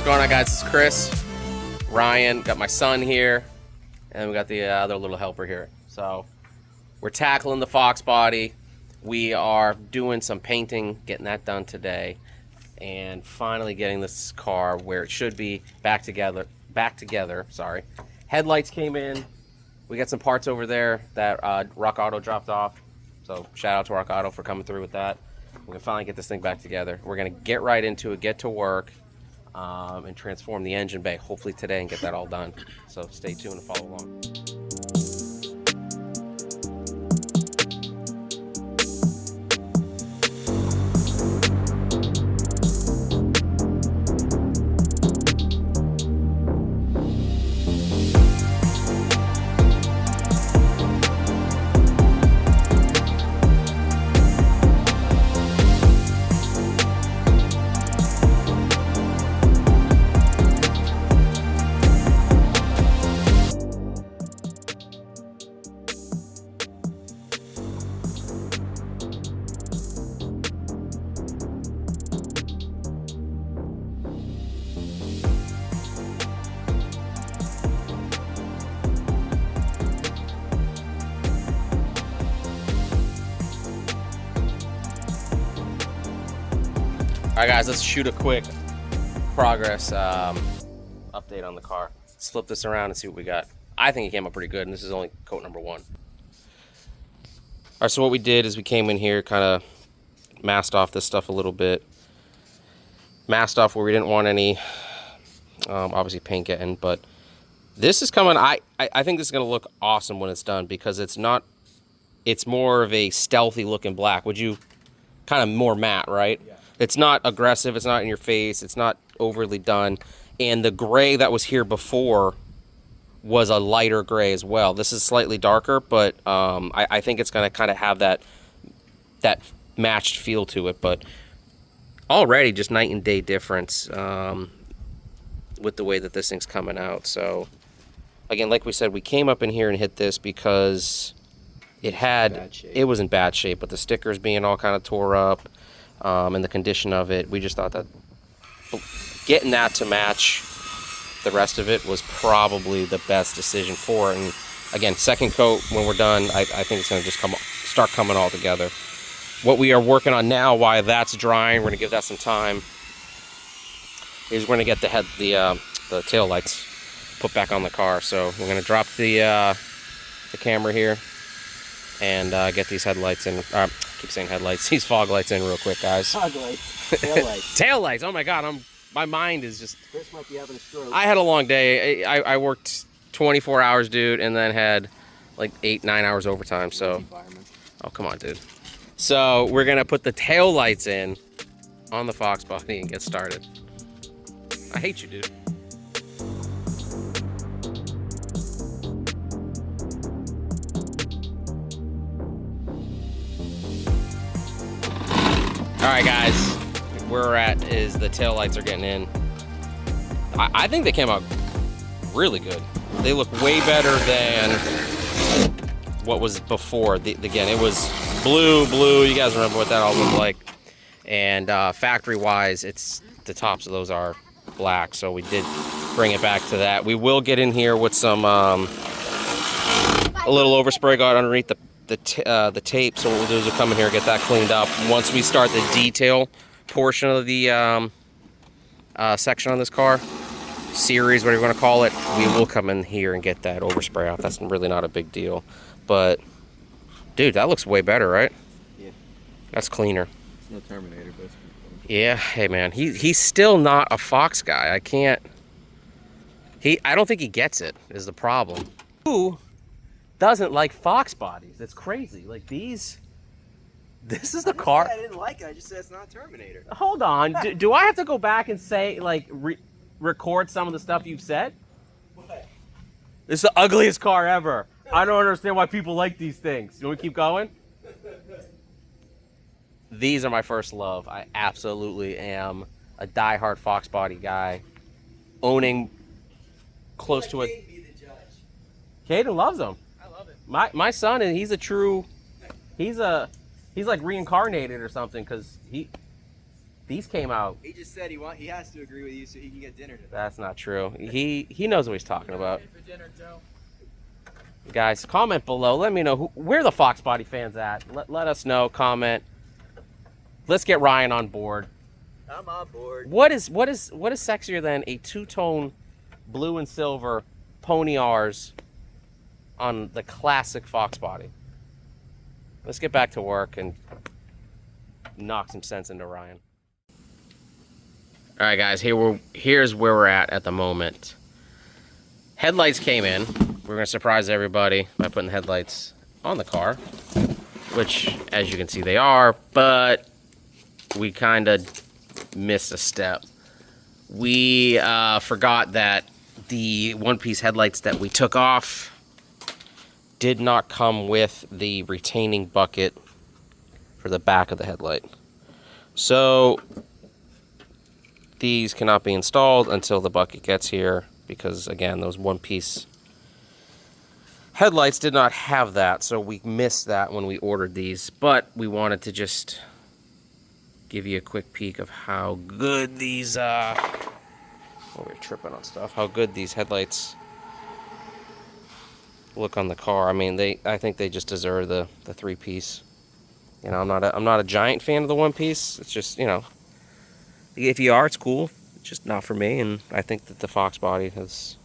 going on, guys? It's Chris, Ryan, got my son here, and we got the other little helper here. So we're tackling the Fox body. We are doing some painting, getting that done today, and finally getting this car where it should be back together. Sorry. Headlights came in. We got some parts over there that Rock Auto dropped off. So shout out to Rock Auto for coming through with that. We're gonna finally get this thing back together. We're gonna get right into it, get to work, and transform the engine bay hopefully today and get that all done. So stay tuned and follow along. All right, guys, let's shoot a quick progress update on the car. Let's flip this around and see what we got. I think it came up pretty good, and this is only coat number 1. All right, so what we did is we came in here, kind of masked off this stuff a little bit. Masked off where we didn't want any, obviously, paint getting, but this is coming. I think this is going to look awesome when it's done because it's more of a stealthy looking black. Would you kind of more matte, right? Yeah. It's not aggressive, it's not in your face, it's not overly done. And the gray that was here before was a lighter gray as well. This is slightly darker, but I think it's gonna kind of have that matched feel to it. But already just night and day difference with the way that this thing's coming out. So again, like we said, we came up in here and hit this because it was in bad shape, but the stickers being all kind of tore up, and the condition of it, we just thought that getting that to match the rest of it was probably the best decision for it. And again, second coat when we're done, I think it's going to just start coming all together. What we are working on now, while that's drying, we're going to give that some time, is we're going to get the tail lights put back on the car. So we're going to drop the camera here and get these headlights in. Keep saying headlights. These fog lights in real quick, guys. Fog lights. Tail lights. Tail lights. Oh my God, my mind is just. Chris might be having a stroke. I had a long day. I worked 24 hours, dude, and then had like 8-9 hours overtime. So. Oh come on, dude. So we're gonna put the tail lights in on the Fox body and get started. I hate you, dude. All right, guys, where we're at is the tail lights are getting in. I think they came out really good. They look way better than what was before. Again, it was blue. You guys remember what that all looked like. And factory-wise, the tops of those are black, so we did bring it back to that. We will get in here with some a little overspray got underneath the tape, so what we'll do is we'll come in here and get that cleaned up. Once we start the detail portion of the section on this car, series, whatever you want to call it, we will come in here and get that overspray off. That's really not a big deal. But, dude, that looks way better, right? Yeah. That's cleaner. It's no Terminator, but it's clean. Yeah, hey, man. He's still not a Fox guy. I don't think he gets it, is the problem. Who doesn't like Fox bodies? It's crazy. Like this is the car. I didn't like it. I just said it's not Terminator. Hold on. Do I have to go back and say, like, record some of the stuff you've said? What? This is the ugliest car ever. I don't understand why people like these things. You want me to keep going? These are my first love. I absolutely am a diehard Fox body guy. Owning close to it. Caden loves them. I love it. My son, and he's like reincarnated or something, because These came out. He just said he has to agree with you so he can get dinner tonight. That's not true. He knows what he's talking about. For dinner, Joe. Guys, comment below. Let me know where the Fox Body fans at. Let us know. Comment. Let's get Ryan on board. I'm on board. What is sexier than a two-tone blue and silver Pony R's on the classic Fox Body? Let's get back to work and knock some sense into Ryan. All right, guys, here's where we're at the moment. Headlights came in. We're gonna surprise everybody by putting the headlights on the car, which, as you can see, they are, but we kind of missed a step. We forgot that the one-piece headlights that we took off did not come with the retaining bucket for the back of the headlight. So these cannot be installed until the bucket gets here because, again, those one-piece headlights did not have that, so we missed that when we ordered these. But we wanted to just give you a quick peek of how good these we're tripping on stuff. How good these headlights look on the car. I mean, I think they just deserve the three-piece. You know, I'm not a giant fan of the one-piece. It's just, you know, if you are, it's cool. It's just not for me. And I think that the Fox Body is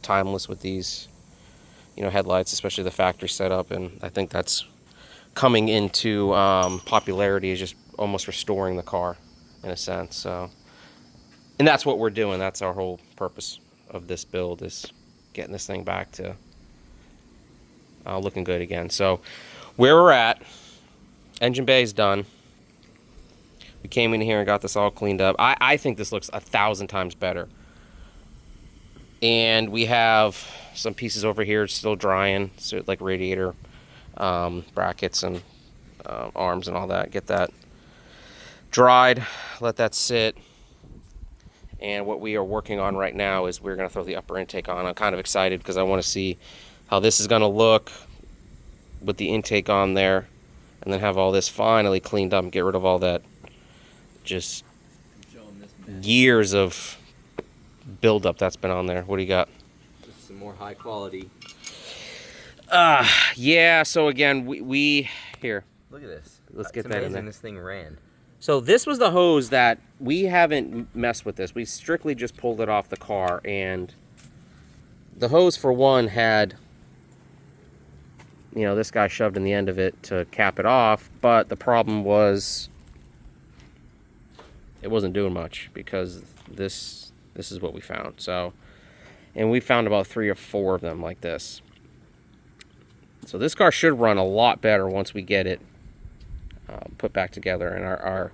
timeless with these, you know, headlights, especially the factory setup. And I think that's coming into popularity, is just almost restoring the car in a sense. So, and that's what we're doing. That's our whole purpose of this build, is getting this thing back to looking good again. So where we're at, engine bay is done. We came in here and got this all cleaned up. I think this looks 1,000 times better. And we have some pieces over here still drying, so like radiator brackets and arms and all that. Get that dried, let that sit. And what we are working on right now is we're going to throw the upper intake on. I'm kind of excited because I want to see how this is going to look with the intake on there, and then have all this finally cleaned up and get rid of all that just years of buildup that's been on there. What do you got? Just some more high quality. Yeah, so again, we here. Look at this. Let's get that in there. This thing ran. So this was the hose that we haven't messed with this. We strictly just pulled it off the car, and the hose, for one, had, you know, this guy shoved in the end of it to cap it off, but the problem was it wasn't doing much because this is what we found. So, and we found about 3 or 4 of them like this. So this car should run a lot better once we get it put back together. And our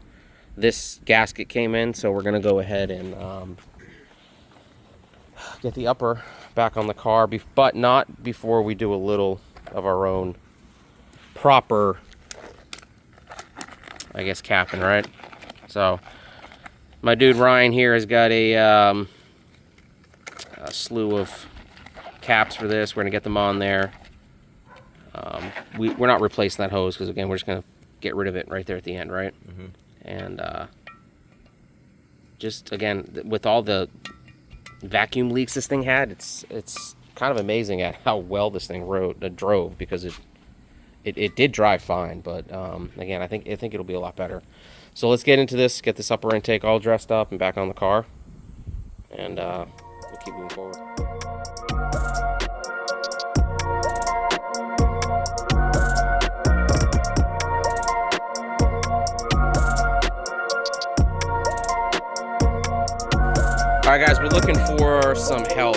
this gasket came in, so we're gonna go ahead and get the upper back on the car, but not before we do a little of our own proper, I guess, capping, right? So my dude Ryan here has got a slew of caps for this. We're gonna get them on there. We're not replacing that hose because, again, we're just gonna get rid of it right there at the end, right? Mm-hmm. And just, again, with all the vacuum leaks this thing had, it's kind of amazing at how well this thing drove, because it did drive fine, but again, I think it'll be a lot better. So let's get into this, get this upper intake all dressed up and back on the car, and we'll keep moving forward. All right, guys, we're looking for some help.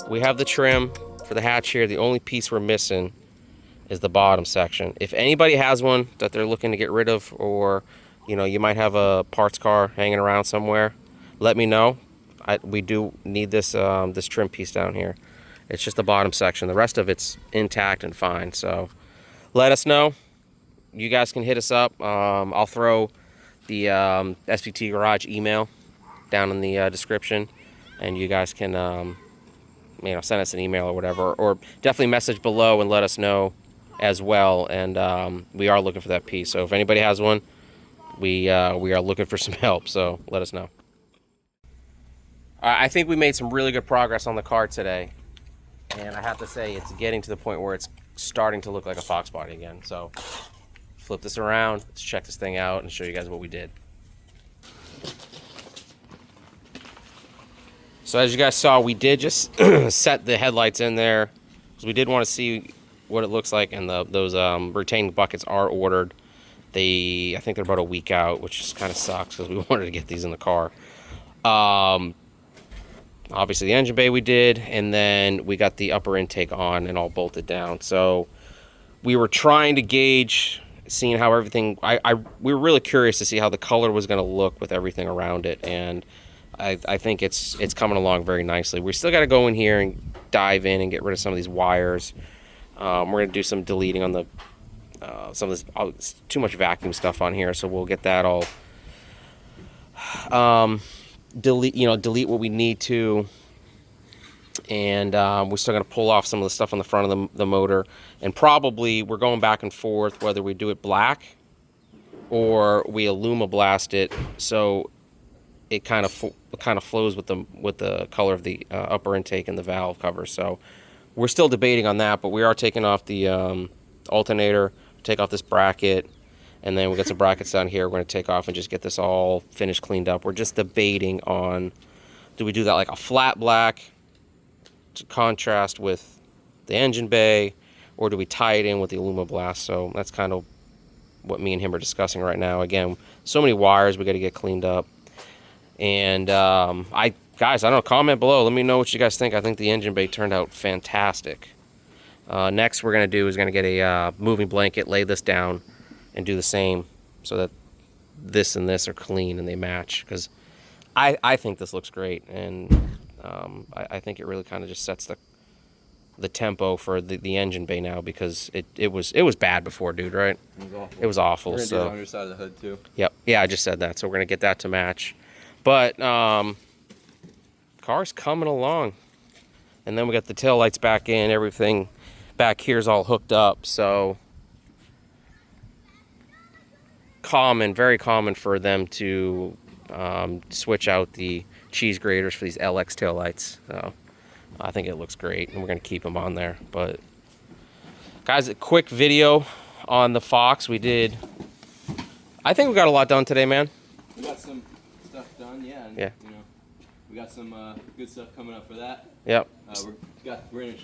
We have the trim for the hatch here. The only piece we're missing is the bottom section. If anybody has one that they're looking to get rid of, or, you know, you might have a parts car hanging around somewhere, let me know. We do need this this trim piece down here. It's just the bottom section. The rest of it's intact and fine. So let us know. You guys can hit us up. I'll throw the SVT Garage email down in the description, and you guys can you know, send us an email or whatever, or definitely message below and let us know as well. And we are looking for that piece, so if anybody has one, we are looking for some help, so let us know. I think we made some really good progress on the car today, and I have to say it's getting to the point where it's starting to look like a Fox body again. So flip this around, let's check this thing out and show you guys what we did. So as you guys saw, we did just set the headlights in there because we did want to see what it looks like, and those retaining buckets are ordered. I think they're about a week out, which just kind of sucks because we wanted to get these in the car. Obviously the engine bay we did, and then we got the upper intake on and all bolted down. So we were trying to gauge, seeing how everything, we were really curious to see how the color was going to look with everything around it, and I think it's coming along very nicely. We still got to go in here and dive in and get rid of some of these wires. We're going to do some deleting on the some of this too much vacuum stuff on here, so we'll get that all delete what we need to, and we're still going to pull off some of the stuff on the front of the motor, and probably we're going back and forth whether we do it black or we Illuma blast it so it kind of flows with the color of the upper intake and the valve cover. So we're still debating on that, but we are taking off the alternator, take off this bracket, and then we got some brackets down here we're going to take off and just get this all finished, cleaned up. We're just debating on, do we do that like a flat black to contrast with the engine bay, or do we tie it in with the Illuma blast? So that's kind of what me and him are discussing right now. Again, so many wires we got to get cleaned up. And guys, I don't know, comment below, let me know what you guys think. I think the engine bay turned out fantastic. Next we're going to do is going to get a moving blanket, lay this down, and do the same so that this and this are clean and they match, because I think this looks great, and I think it really kind of just sets the tempo for the engine bay now, because it was bad before, dude, right? It was awful. It was awful. We're gonna so do the underside of the hood too. Yep, yeah, I just said that, so we're gonna get that to match. But car's coming along, and then we got the tail lights back in, everything back here's all hooked up. So very common for them to switch out the cheese graters for these LX tail lights. So I think it looks great, and we're gonna keep them on there. But guys, a quick video on the Fox. I think we got a lot done today, man. We got some stuff done, yeah. And, yeah. You know, we got some good stuff coming up for that. Yep. We're gonna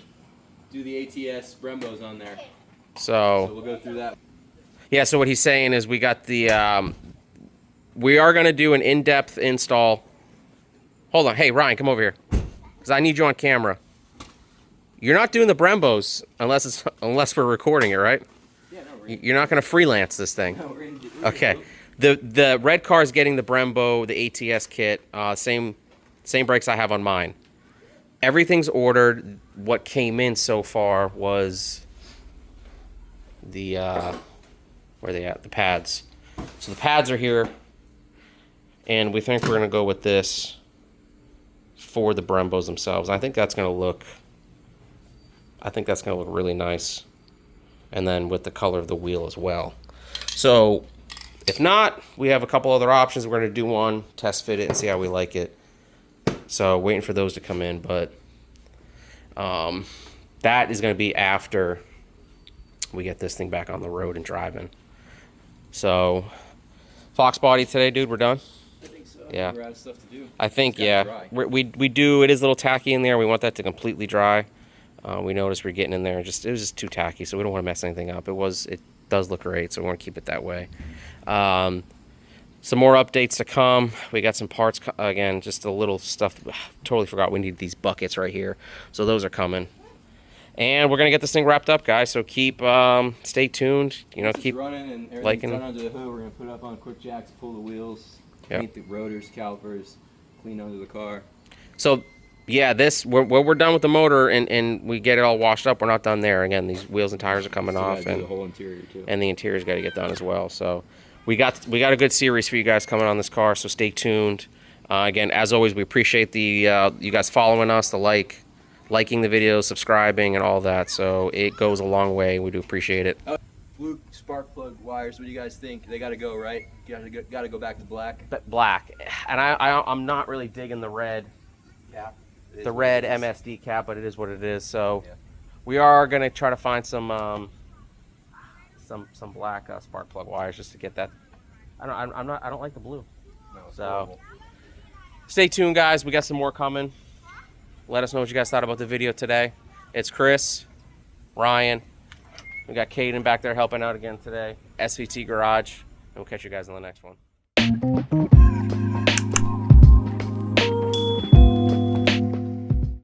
do the ATS Brembos on there. So we'll go through that. Yeah. So what he's saying is we got the. We are gonna do an in-depth install. Hold on, hey Ryan, come over here, because I need you on camera. You're not doing the Brembos unless we're recording it, right? Yeah, no, You're not gonna freelance this thing. No, we're Okay. The red car is getting the Brembo, the ATS kit, same brakes I have on mine. Everything's ordered. What came in so far was the where are they at? The pads. So the pads are here, and we think we're gonna go with this for the Brembos themselves. I think that's gonna look really nice, and then with the color of the wheel as well. So if not, we have a couple other options. We're going to do one, test fit it, and see how we like it. So waiting for those to come in, but that is going to be after we get this thing back on the road and driving. So Fox body today, dude, we're done? I think so. Yeah. We're out of stuff to do. I think, yeah. We do, it is a little tacky in there. We want that to completely dry. We noticed we're getting in there, it was just too tacky, so we don't want to mess anything up. It does look great, so we want to keep it that way. Some more updates to come. We got some parts, again, just a little stuff. Totally forgot we need these buckets right here, so those are coming. And we're gonna get this thing wrapped up, guys, so stay tuned. Keep running and everything's liking. done under the hood. We're gonna put up on quick jacks, pull the wheels, paint the rotors, calipers, clean under the car. So yeah, we're done with the motor and we get it all washed up. We're not done there. Again, these wheels and tires are coming off, and the whole interior too. And the interior's got to get done as well. So we got a good series for you guys coming on this car. So stay tuned. Again, as always, we appreciate the you guys following us, liking the videos, subscribing, and all that. So it goes a long way. We do appreciate it. blue spark plug wires. What do you guys think? They got to go, right? Got to go back to black. But black, and I'm not really digging the red. Cap. The red MSD cap, but it is what it is. So we are gonna try to find some black spark plug wires just to get that. I don't like the blue. No, it's so horrible. Stay tuned, guys. We got some more coming. Let us know what you guys thought about the video today. It's Chris, Ryan. We got Caden back there helping out again today. SVT Garage. And we'll catch you guys in the next one.